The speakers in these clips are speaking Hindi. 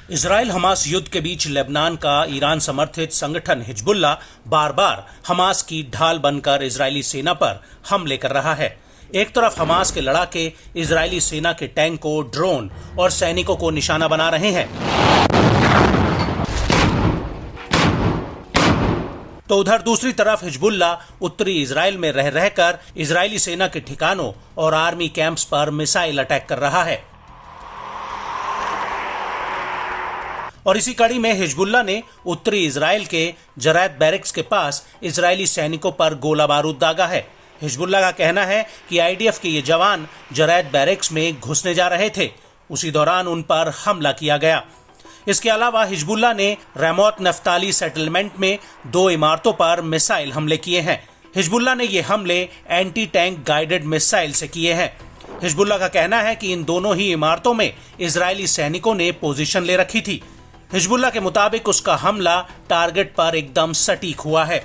इजराइल हमास युद्ध के बीच लेबनान का ईरान समर्थित संगठन हिजबुल्लाह बार बार हमास की ढाल बनकर इजरायली सेना पर हमले कर रहा है। एक तरफ हमास के लड़ाके इजरायली सेना के टैंकों, ड्रोन और सैनिकों को निशाना बना रहे हैं, तो उधर दूसरी तरफ हिजबुल्लाह उत्तरी इजराइल में रह रहकर इजरायली सेना के ठिकानों और आर्मी कैंप्स पर मिसाइल अटैक कर रहा है। और इसी कड़ी में हिजबुल्लाह ने उत्तरी इजराइल के जरैत बैरक्स के पास इजरायली सैनिकों पर गोला बारूद दागा है। हिजबुल्लाह का कहना है कि आईडीएफ के ये जवान जरैत बैरक्स में घुसने जा रहे थे, उसी दौरान उन पर हमला किया गया। इसके अलावा हिजबुल्लाह ने रेमोत नफ्ताली सेटलमेंट में 2 इमारतों पर मिसाइल हमले किए हैं। हिजबुल्लाह ने ये हमले एंटी टैंक गाइडेड मिसाइल से किए हैं। हिजबुल्लाह का कहना है कि इन दोनों ही इमारतों में इजरायली सैनिकों ने पोजीशन ले रखी थी। हिजबुल्लाह के मुताबिक उसका हमला टारगेट पर एकदम सटीक हुआ है।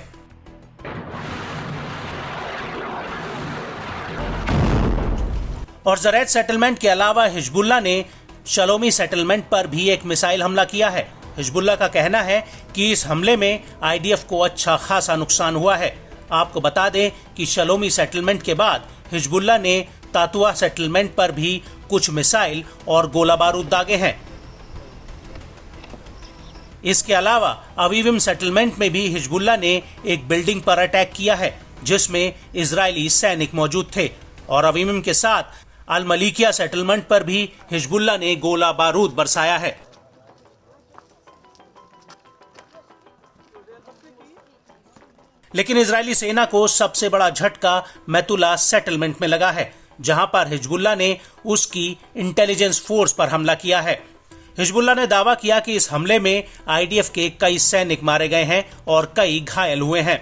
और जरैत सेटलमेंट के अलावा हिजबुल्लाह ने शलोमी सेटलमेंट पर भी एक मिसाइल हमला किया है। हिजबुल्लाह का कहना है कि इस हमले में आईडीएफ को अच्छा खासा नुकसान हुआ है। आपको बता दें कि शलोमी सेटलमेंट के बाद हिजबुल्लाह ने तातुआ सेटलमेंट पर भी कुछ मिसाइल और गोला बारूद दागे हैं। इसके अलावा अवीविम सेटलमेंट में भी हिजबुल्लाह ने एक बिल्डिंग पर अटैक किया है जिसमें इजरायली सैनिक मौजूद थे। और अवीविम के साथ अल मलिकिया सेटलमेंट पर भी हिजबुल्लाह ने गोला बारूद बरसाया है। लेकिन इजरायली सेना को सबसे बड़ा झटका मैतुला सेटलमेंट में लगा है, जहां पर हिजबुल्लाह ने उसकी इंटेलिजेंस फोर्स पर हमला किया है। हिजबुल्लाह ने दावा किया कि इस हमले में आईडीएफ के कई सैनिक मारे गए हैं और कई घायल हुए हैं।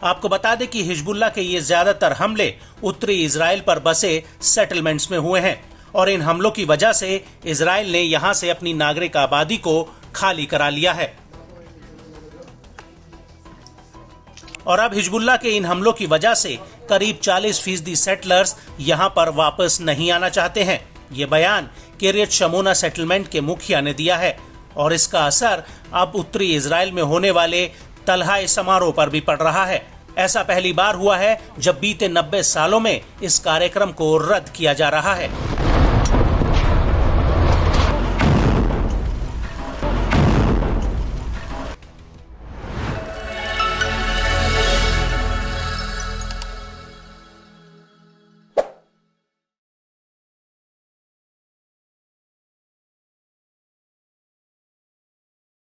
आपको बता दें कि हिजबुल्लाह के ये ज्यादातर हमले उत्तरी इजराइल पर बसे सेटलमेंट्स में हुए हैं और इन हमलों की वजह से इजराइल ने यहां से अपनी नागरिक आबादी को खाली करा लिया है। और अब हिजबुल्लाह के इन हमलों की वजह से करीब 40% सेटलर्स यहां पर वापस नहीं आना चाहते हैं। ये बयान किर्यत शमोना सेटलमेंट के मुखिया ने दिया है और इसका असर अब उत्तरी इजराइल में होने वाले तलहाए समारोह पर भी पड़ रहा है। ऐसा पहली बार हुआ है जब बीते 90 सालों में इस कार्यक्रम को रद्द किया जा रहा है।